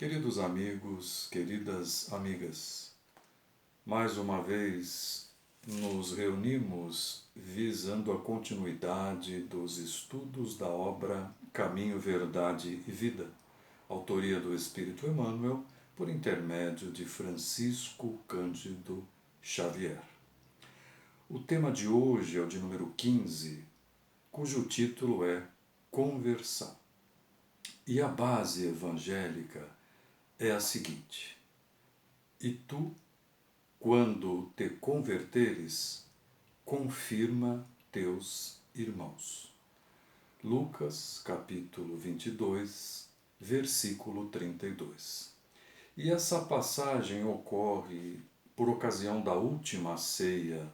Queridos amigos, queridas amigas, mais uma vez nos reunimos visando a continuidade dos estudos da obra Caminho, Verdade e Vida, autoria do Espírito Emmanuel, por intermédio de Francisco Cândido Xavier. O tema de hoje é o de número 15, cujo título é Conversão. E a base evangélica é a seguinte: e tu, quando te converteres, confirma teus irmãos. Lucas, capítulo 22, versículo 32. E essa passagem ocorre por ocasião da última ceia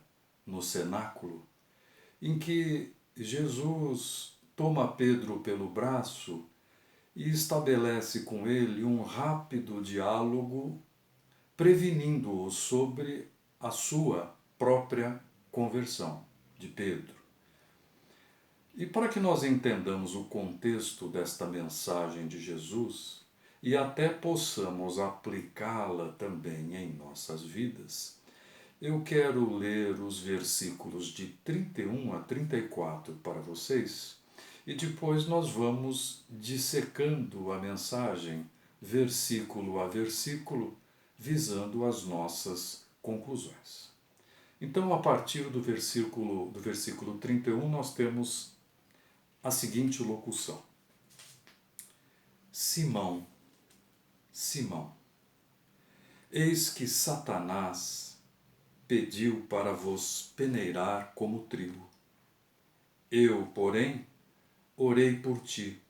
no cenáculo, em que Jesus toma Pedro pelo braço e estabelece com ele um rápido diálogo, prevenindo-o sobre a sua própria conversão de Pedro. E para que nós entendamos o contexto desta mensagem de Jesus e até possamos aplicá-la também em nossas vidas, eu quero ler os versículos de 31 a 34 para vocês, e depois nós vamos dissecando a mensagem, versículo a versículo, visando as nossas conclusões. Então, a partir do versículo 31, nós temos a seguinte locução: Simão, Simão, eis que Satanás pediu para vos peneirar como trigo. Eu, porém, orei por ti,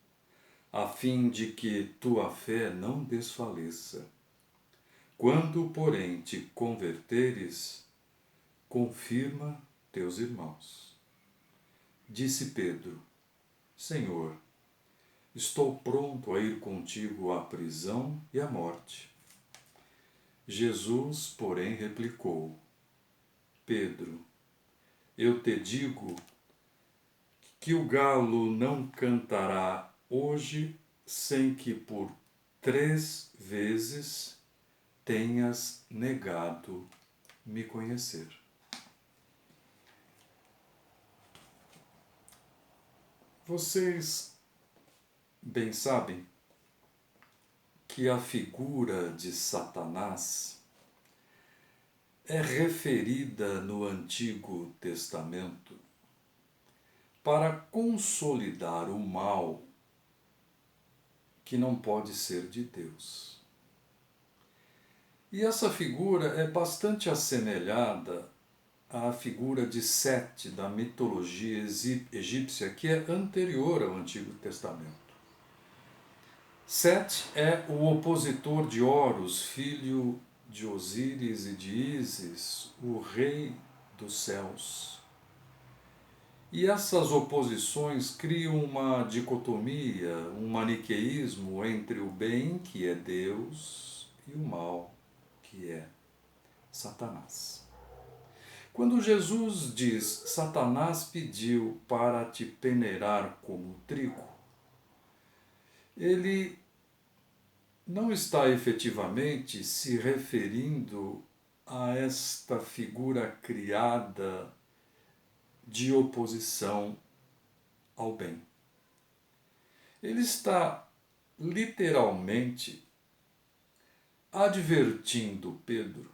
a fim de que tua fé não desfaleça. Quando, porém, te converteres, confirma teus irmãos. Disse Pedro: Senhor, estou pronto a ir contigo à prisão e à morte. Jesus, porém, replicou: Pedro, eu te digo que o galo não cantará hoje sem que por 3 vezes tenhas negado me conhecer. Vocês bem sabem que a figura de Satanás é referida no Antigo Testamento para consolidar o mal que não pode ser de Deus. E essa figura é bastante assemelhada à figura de Sete da mitologia egípcia, que é anterior ao Antigo Testamento. Sete é o opositor de Horus, filho de Osíris e de Ísis, o rei dos céus. E essas oposições criam uma dicotomia, um maniqueísmo entre o bem, que é Deus, e o mal, que é Satanás. Quando Jesus diz: Satanás pediu para te peneirar como trigo, ele não está efetivamente se referindo a esta figura criada de oposição ao bem. Ele está literalmente advertindo Pedro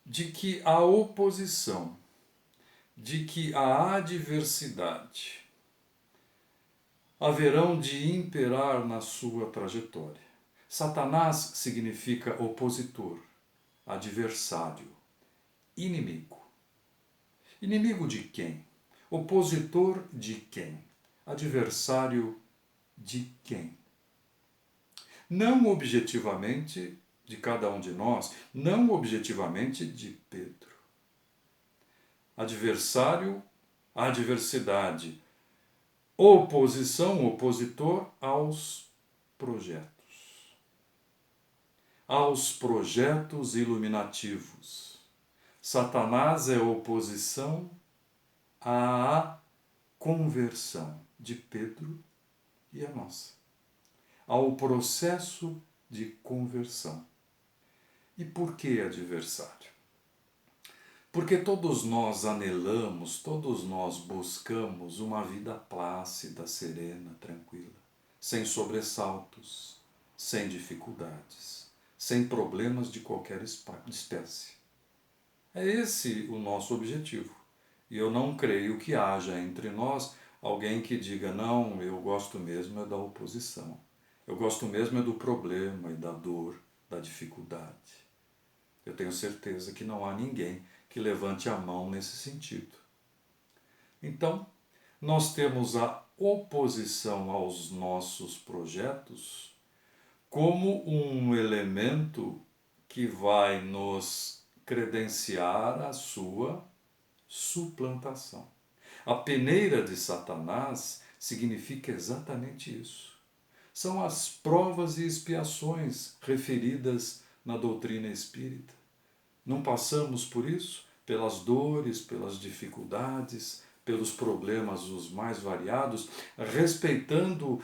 de que a oposição, de que a adversidade haverão de imperar na sua trajetória. Satanás significa opositor, adversário, inimigo. Inimigo de quem? Opositor de quem? Adversário de quem? Não objetivamente de cada um de nós, não objetivamente de Pedro. Adversário, adversidade, oposição, opositor aos projetos iluminativos. Satanás é oposição à conversão de Pedro e a nossa, ao processo de conversão. E por que adversário? Porque todos nós anelamos, todos nós buscamos uma vida plácida, serena, tranquila, sem sobressaltos, sem dificuldades, sem problemas de qualquer espécie. É esse o nosso objetivo. E eu não creio que haja entre nós alguém que diga, não, eu gosto mesmo é da oposição. Eu gosto mesmo é do problema e da dor, da dificuldade. Eu tenho certeza que não há ninguém que levante a mão nesse sentido. Então, nós temos a oposição aos nossos projetos como um elemento que vai nos credenciar a sua suplantação. A peneira de Satanás significa exatamente isso. São as provas e expiações referidas na doutrina espírita. Não passamos por isso? Pelas dores, pelas dificuldades, pelos problemas os mais variados, respeitando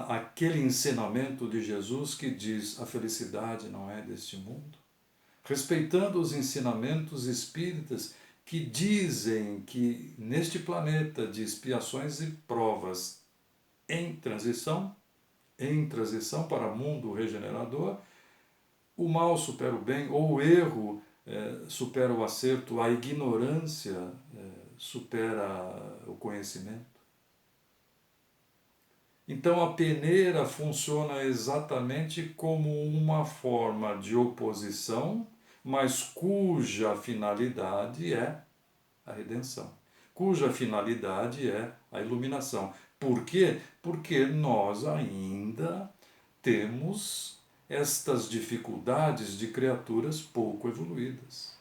aquele ensinamento de Jesus que diz a felicidade não é deste mundo? Respeitando os ensinamentos espíritas que dizem que neste planeta de expiações e provas em transição para o mundo regenerador, o mal supera o bem, ou o erro supera o acerto, a ignorância supera o conhecimento. Então a peneira funciona exatamente como uma forma de oposição, mas cuja finalidade é a redenção, cuja finalidade é a iluminação. Por quê? Porque nós ainda temos estas dificuldades de criaturas pouco evoluídas,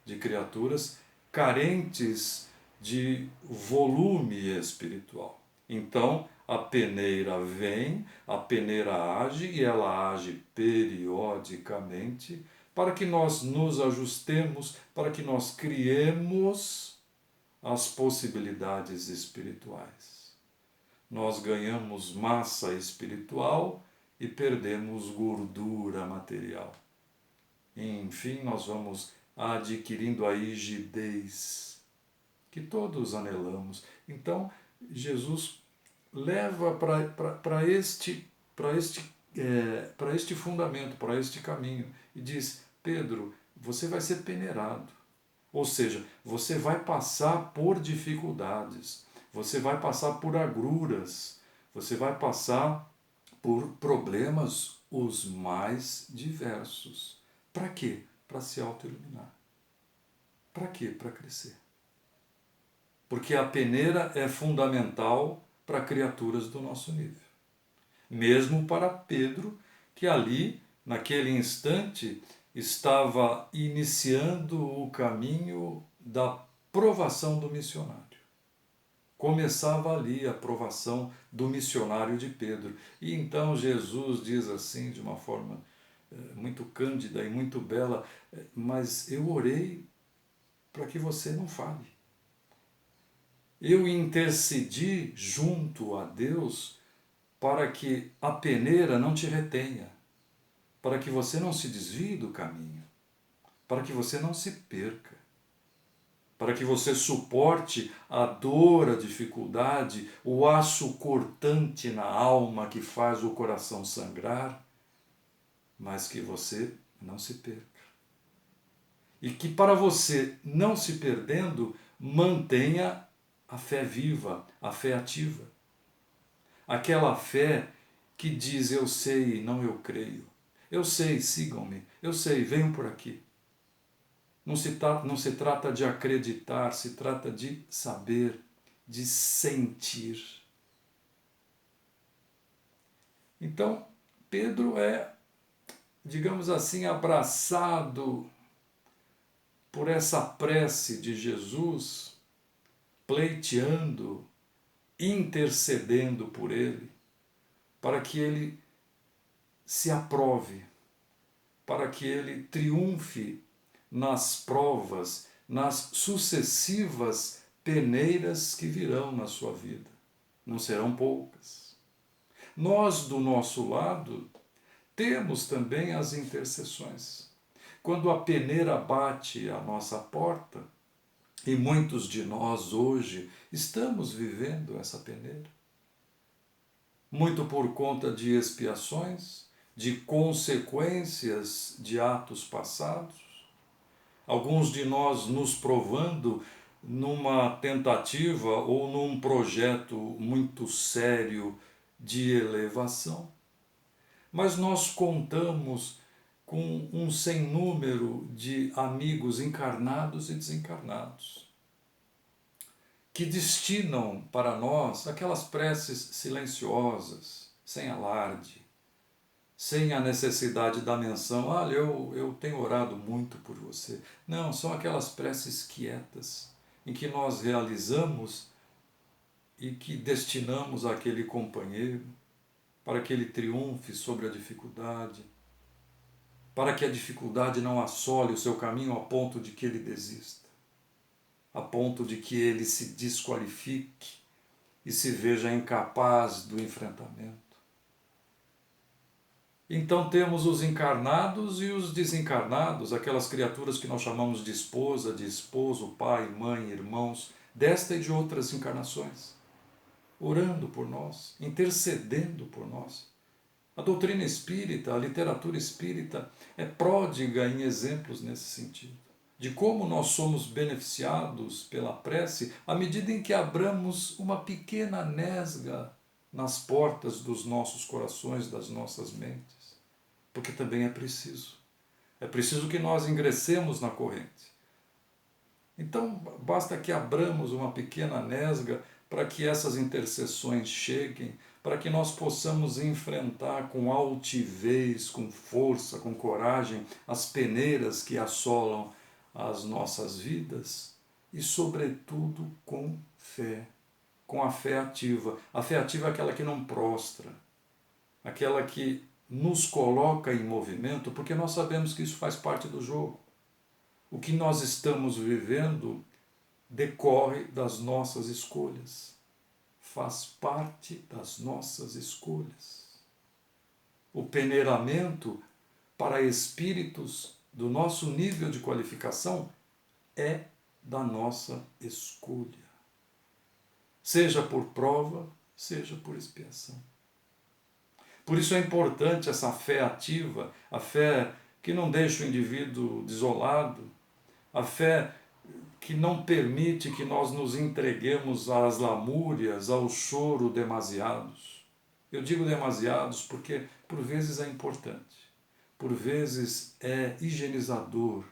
de criaturas carentes de volume espiritual. Então, a peneira vem, a peneira age e ela age periodicamente para que nós nos ajustemos, para que nós criemos as possibilidades espirituais. Nós ganhamos massa espiritual e perdemos gordura material. Enfim, nós vamos adquirindo a rigidez que todos anelamos. Então, Jesus leva para este fundamento, para este caminho, e diz, Pedro, você vai ser peneirado. Ou seja, você vai passar por dificuldades, você vai passar por agruras, você vai passar por problemas os mais diversos. Para quê? Para se auto-iluminar. Para quê? Para crescer. Porque a peneira é fundamental para criaturas do nosso nível. Mesmo para Pedro, que ali, naquele instante, estava iniciando o caminho da provação do missionário. Começava ali a provação do missionário de Pedro. E então Jesus diz assim, de uma forma muito cândida e muito bela, mas eu orei para que você não fale. Eu intercedi junto a Deus para que a peneira não te retenha, para que você não se desvie do caminho, para que você não se perca, para que você suporte a dor, a dificuldade, o aço cortante na alma que faz o coração sangrar, mas que você não se perca. E que para você não se perdendo, mantenha a fé viva, a fé ativa. Aquela fé que diz, eu sei, não eu creio. Eu sei, sigam-me. Eu sei, venham por aqui. Não se trata de acreditar, se trata de saber, de sentir. Então, Pedro é, digamos assim, abraçado por essa prece de Jesus, pleiteando, intercedendo por ele, para que ele se aprove, para que ele triunfe nas provas, nas sucessivas peneiras que virão na sua vida. Não serão poucas. Nós, do nosso lado, temos também as intercessões. Quando a peneira bate à nossa porta, e muitos de nós hoje estamos vivendo essa peneira, muito por conta de expiações, de consequências de atos passados, alguns de nós nos provando numa tentativa ou num projeto muito sério de elevação. Mas nós contamos com um sem número de amigos encarnados e desencarnados, que destinam para nós aquelas preces silenciosas, sem alarde, sem a necessidade da menção, olha, eu tenho orado muito por você. Não, são aquelas preces quietas, em que nós realizamos e que destinamos àquele companheiro, para que ele triunfe sobre a dificuldade, para que a dificuldade não assole o seu caminho a ponto de que ele desista, a ponto de que ele se desqualifique e se veja incapaz do enfrentamento. Então temos os encarnados e os desencarnados, aquelas criaturas que nós chamamos de esposa, de esposo, pai, mãe, irmãos, desta e de outras encarnações, orando por nós, intercedendo por nós. A doutrina espírita, a literatura espírita é pródiga em exemplos nesse sentido, de como nós somos beneficiados pela prece à medida em que abramos uma pequena nesga nas portas dos nossos corações, das nossas mentes. Porque também é preciso. É preciso que nós ingressemos na corrente. Então, basta que abramos uma pequena nesga para que essas intercessões cheguem, para que nós possamos enfrentar com altivez, com força, com coragem, as peneiras que assolam as nossas vidas e, sobretudo, com fé, com a fé ativa. A fé ativa é aquela que não prostra, aquela que nos coloca em movimento, porque nós sabemos que isso faz parte do jogo. O que nós estamos vivendo decorre das nossas escolhas, faz parte das nossas escolhas. O peneiramento para espíritos do nosso nível de qualificação é da nossa escolha, seja por prova, seja por expiação. Por isso é importante essa fé ativa, a fé que não deixa o indivíduo desolado, a fé que não permite que nós nos entreguemos às lamúrias, ao choro demasiados. Eu digo demasiados porque por vezes é importante, por vezes é higienizador,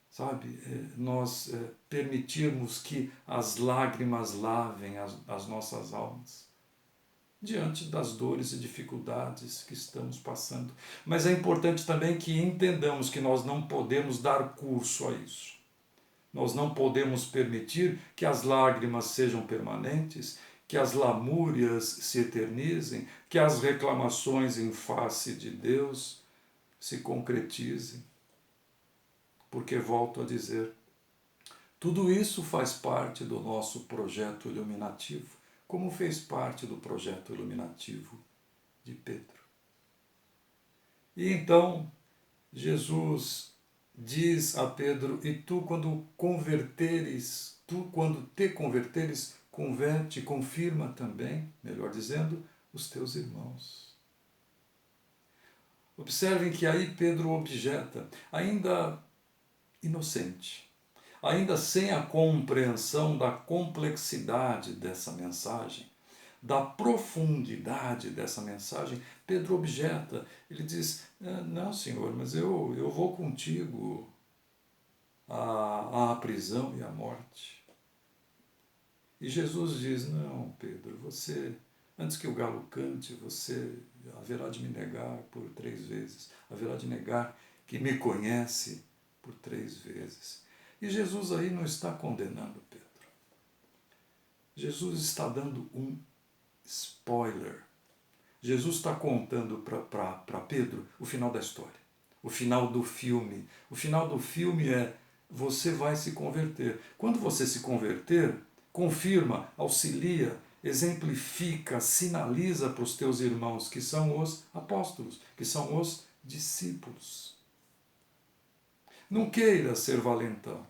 sabe? Nós permitirmos que as lágrimas lavem as nossas almas diante das dores e dificuldades que estamos passando. Mas é importante também que entendamos que nós não podemos dar curso a isso. Nós não podemos permitir que as lágrimas sejam permanentes, que as lamúrias se eternizem, que as reclamações em face de Deus se concretizem. Porque, volto a dizer, tudo isso faz parte do nosso projeto iluminativo, como fez parte do projeto iluminativo de Pedro. E então, Jesus diz a Pedro, e tu quando te converteres, converte, confirma também, melhor dizendo, os teus irmãos. Observem que aí Pedro objeta, ainda inocente, ainda sem a compreensão da complexidade dessa mensagem, da profundidade dessa mensagem, Pedro objeta. Ele diz, não, Senhor, mas eu vou contigo à prisão e à morte. E Jesus diz, não, Pedro, você, antes que o galo cante, você haverá de me negar por 3 vezes, haverá de negar que me conhece por 3 vezes. E Jesus aí não está condenando Pedro. Jesus está dando um spoiler. Jesus está contando para Pedro o final da história, o final do filme. O final do filme é, você vai se converter. Quando você se converter, confirma, auxilia, exemplifica, sinaliza para os teus irmãos, que são os apóstolos, que são os discípulos. Não queira ser valentão.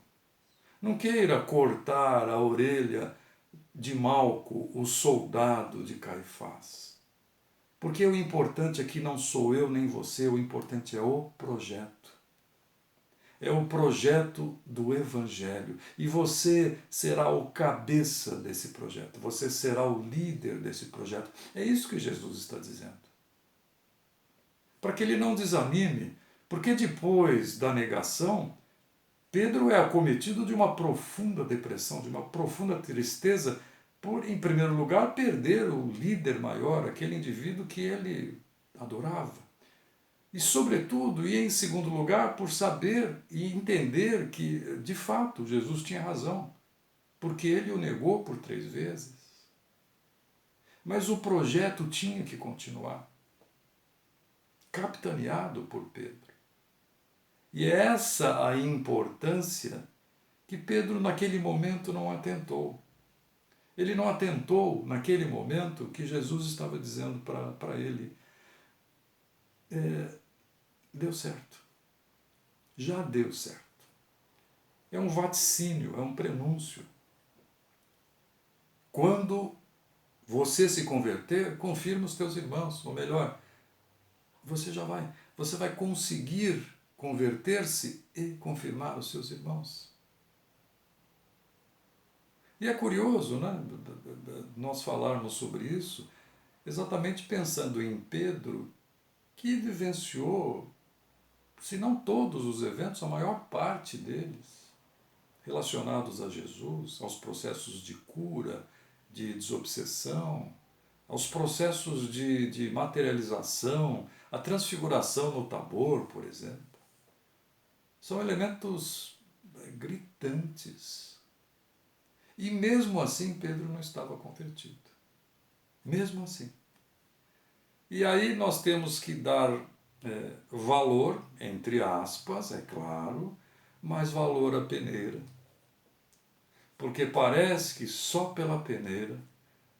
Não queira cortar a orelha de Malco, o soldado de Caifás. Porque o importante aqui não sou eu nem você, o importante é o projeto. É o projeto do Evangelho. E você será o cabeça desse projeto. Você será o líder desse projeto. É isso que Jesus está dizendo. Para que ele não desanime, porque depois da negação, Pedro é acometido de uma profunda depressão, de uma profunda tristeza, por, em primeiro lugar, perder o líder maior, aquele indivíduo que ele adorava. E, sobretudo, e em segundo lugar, por saber e entender que, de fato, Jesus tinha razão, porque ele o negou por 3 vezes. Mas o projeto tinha que continuar, capitaneado por Pedro. E é essa a importância que Pedro, naquele momento, não atentou. Ele não atentou, naquele momento, que Jesus estava dizendo para ele: deu certo. Já deu certo. É um vaticínio, é um prenúncio. Quando você se converter, confirma os teus irmãos. Ou melhor, você vai conseguir converter-se e confirmar os seus irmãos. E é curioso, né, nós falarmos sobre isso, exatamente pensando em Pedro, que vivenciou, se não todos os eventos, a maior parte deles, relacionados a Jesus, aos processos de cura, de desobsessão, aos processos de materialização, a transfiguração no Tabor, por exemplo. São elementos gritantes. E mesmo assim Pedro não estava convertido. Mesmo assim. E aí nós temos que dar valor, entre aspas, é claro, mas valor à peneira. Porque parece que só pela peneira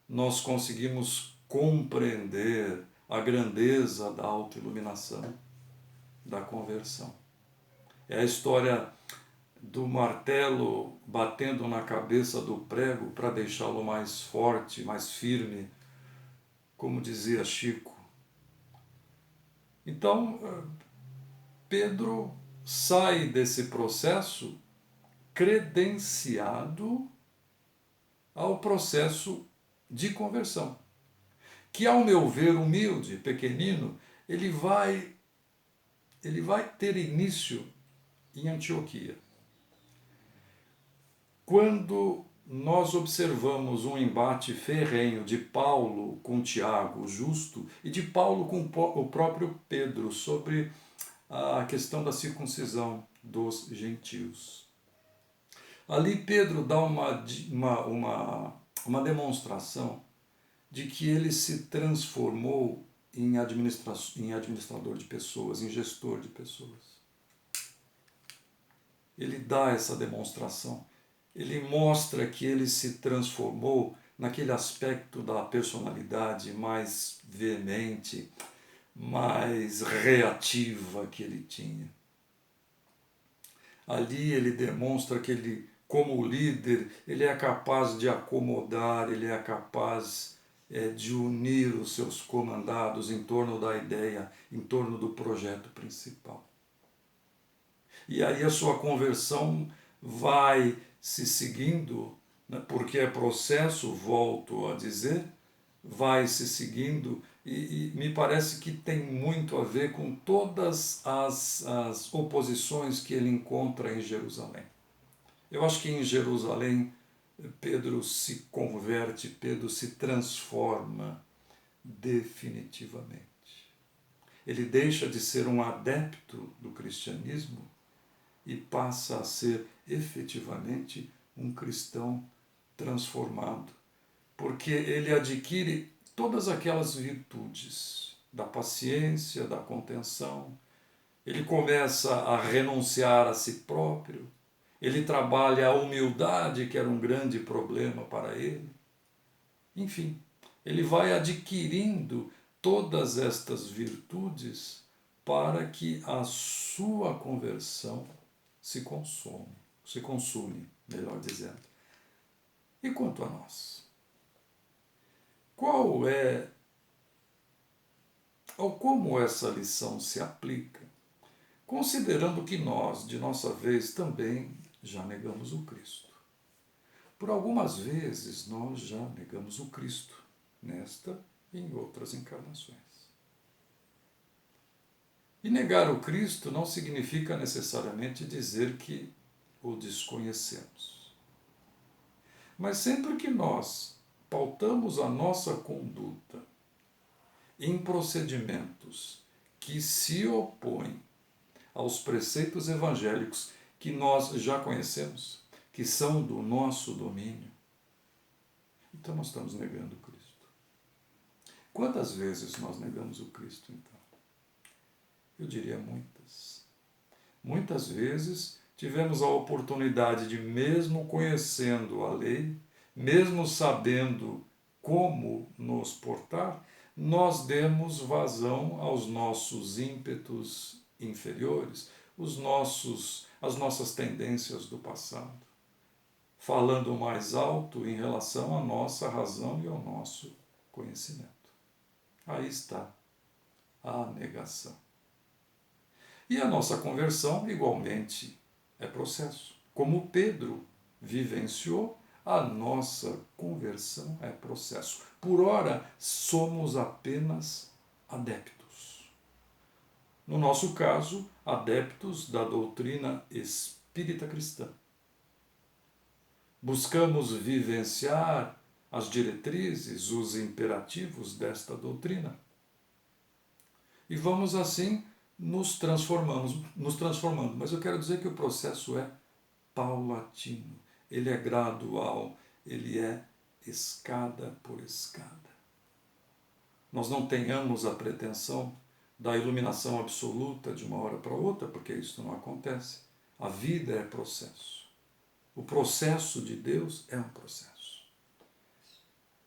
nós conseguimos compreender a grandeza da autoiluminação, da conversão. É a história do martelo batendo na cabeça do prego para deixá-lo mais forte, mais firme, como dizia Chico. Então, Pedro sai desse processo credenciado ao processo de conversão, que, ao meu ver, humilde, pequenino, ele vai ter início em Antioquia. Quando nós observamos um embate ferrenho de Paulo com Tiago, justo, e de Paulo com o próprio Pedro sobre a questão da circuncisão dos gentios. Ali Pedro dá uma demonstração de que ele se transformou em administrador de pessoas, em gestor de pessoas. Ele dá essa demonstração. Ele mostra que ele se transformou naquele aspecto da personalidade mais veemente, mais reativa que ele tinha. Ali ele demonstra que ele, como líder, ele é capaz de acomodar, ele é capaz de unir os seus comandados em torno da ideia, em torno do projeto principal. E aí a sua conversão vai se seguindo, né, porque é processo, volto a dizer, vai se seguindo e me parece que tem muito a ver com todas as oposições que ele encontra em Jerusalém. Eu acho que em Jerusalém Pedro se converte, Pedro se transforma definitivamente. Ele deixa de ser um adepto do cristianismo e passa a ser efetivamente um cristão transformado, porque ele adquire todas aquelas virtudes da paciência, da contenção, ele começa a renunciar a si próprio, ele trabalha a humildade, que era um grande problema para ele, Enfim, ele vai adquirindo todas estas virtudes para que a sua conversão se consume, melhor dizendo. E quanto a nós? Qual é, ou como essa lição se aplica, considerando que nós, de nossa vez, também já negamos o Cristo? Por algumas vezes nós já negamos o Cristo, nesta e em outras encarnações. E negar o Cristo não significa necessariamente dizer que o desconhecemos. Mas sempre que nós pautamos a nossa conduta em procedimentos que se opõem aos preceitos evangélicos que nós já conhecemos, que são do nosso domínio, então nós estamos negando o Cristo. Quantas vezes nós negamos o Cristo, então? Eu diria muitas. Muitas vezes tivemos a oportunidade de, mesmo conhecendo a lei, mesmo sabendo como nos portar, nós demos vazão aos nossos ímpetos inferiores, as nossas tendências do passado, falando mais alto em relação à nossa razão e ao nosso conhecimento. Aí está a negação. E a nossa conversão, igualmente, é processo. Como Pedro vivenciou, a nossa conversão é processo. Por ora, somos apenas adeptos. No nosso caso, adeptos da doutrina espírita cristã. Buscamos vivenciar as diretrizes, os imperativos desta doutrina. E vamos assim nos transformando. Mas eu quero dizer que o processo é paulatino, ele é gradual, ele é escada por escada. Nós não tenhamos a pretensão da iluminação absoluta de uma hora para outra, porque isso não acontece. A vida é processo. O processo de Deus é um processo.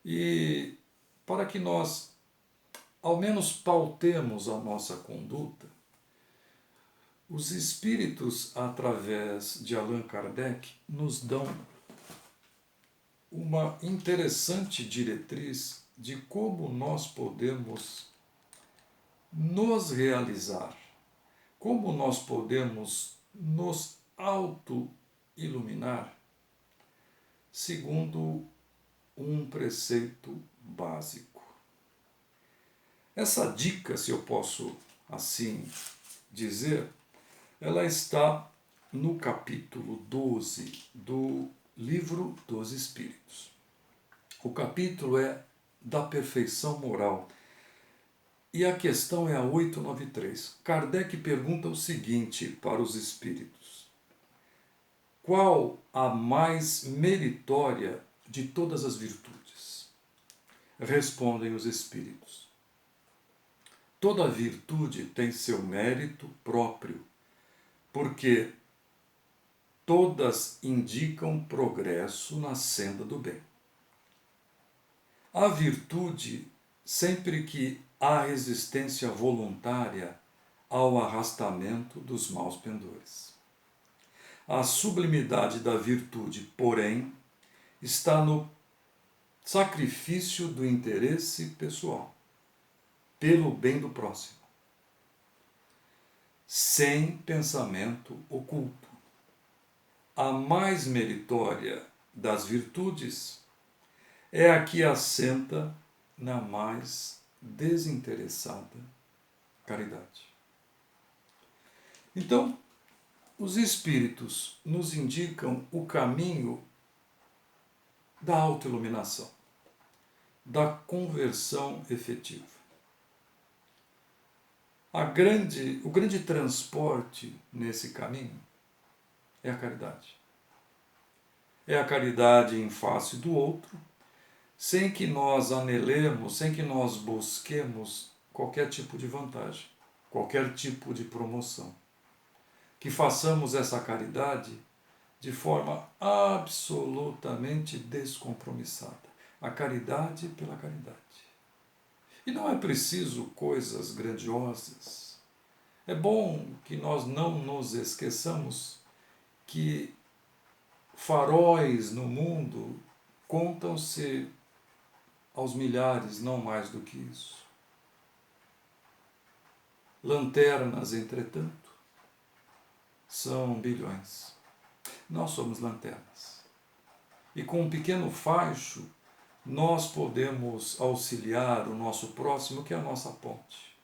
E para que nós, ao menos, pautemos a nossa conduta, os espíritos, através de Allan Kardec, nos dão uma interessante diretriz de como nós podemos nos realizar, como nós podemos nos auto-iluminar, segundo um preceito básico. Essa dica, se eu posso assim dizer, ela está no capítulo 12 do Livro dos Espíritos. O capítulo é da perfeição moral. E a questão é a 893. Kardec pergunta o seguinte para os espíritos: qual a mais meritória de todas as virtudes? Respondem os espíritos: toda virtude tem seu mérito próprio, porque todas indicam progresso na senda do bem. A virtude, sempre que há resistência voluntária ao arrastamento dos maus pendores. A sublimidade da virtude, porém, está no sacrifício do interesse pessoal, pelo bem do próximo, sem pensamento oculto. A mais meritória das virtudes é a que assenta na mais desinteressada caridade. Então, os espíritos nos indicam o caminho da autoiluminação, da conversão efetiva. O grande transporte nesse caminho é a caridade. É a caridade em face do outro, sem que nós anelemos, sem que nós busquemos qualquer tipo de vantagem, qualquer tipo de promoção. Que façamos essa caridade de forma absolutamente descompromissada, a caridade pela caridade. E não é preciso coisas grandiosas. É bom que nós não nos esqueçamos que faróis no mundo contam-se aos milhares, não mais do que isso. Lanternas, entretanto, são bilhões. Nós somos lanternas. E com um pequeno facho, nós podemos auxiliar o nosso próximo, que é a nossa ponte.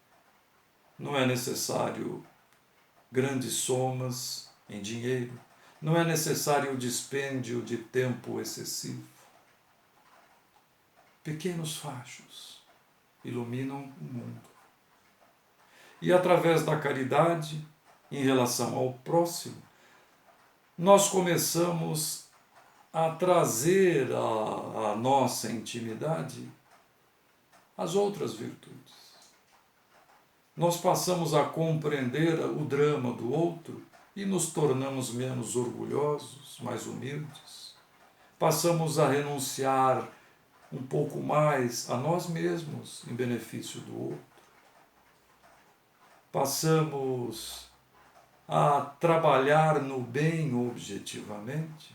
Não é necessário grandes somas em dinheiro, não é necessário o dispêndio de tempo excessivo. Pequenos fachos iluminam o mundo. E através da caridade, em relação ao próximo, nós começamos a trazer à nossa intimidade as outras virtudes. Nós passamos a compreender o drama do outro e nos tornamos menos orgulhosos, mais humildes. Passamos a renunciar um pouco mais a nós mesmos em benefício do outro. Passamos a trabalhar no bem objetivamente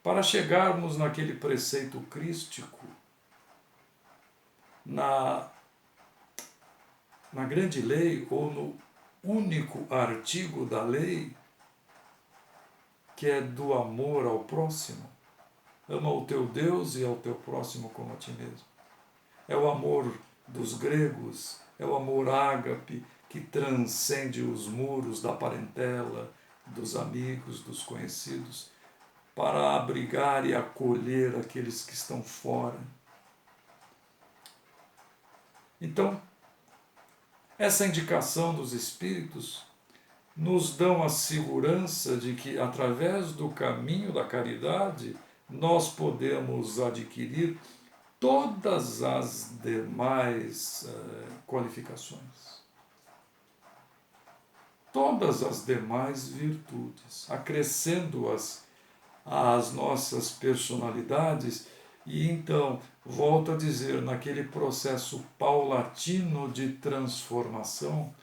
para chegarmos naquele preceito crístico, na grande lei ou no único artigo da lei, que é do amor ao próximo. Ama o teu Deus e ao teu próximo como a ti mesmo. É o amor dos gregos, é o amor ágape, que transcende os muros da parentela, dos amigos, dos conhecidos, para abrigar e acolher aqueles que estão fora. Então, essa indicação dos Espíritos nos dão a segurança de que, através do caminho da caridade, nós podemos adquirir todas as demais qualificações, todas as demais virtudes, acrescendo-as às nossas personalidades. E então, volto a dizer, naquele processo paulatino de transformação,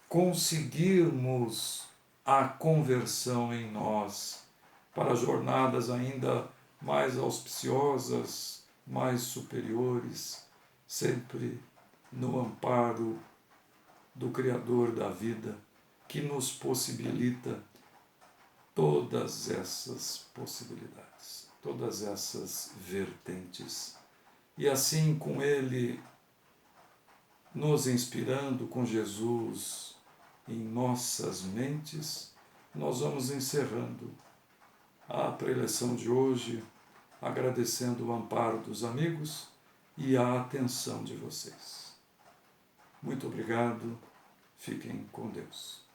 conseguirmos a conversão em nós para jornadas ainda mais auspiciosas, mais superiores, sempre no amparo do Criador da vida, que nos possibilita todas essas possibilidades, todas essas vertentes. E assim, com Ele nos inspirando, com Jesus em nossas mentes, nós vamos encerrando a preleção de hoje, agradecendo o amparo dos amigos e a atenção de vocês. Muito obrigado, fiquem com Deus.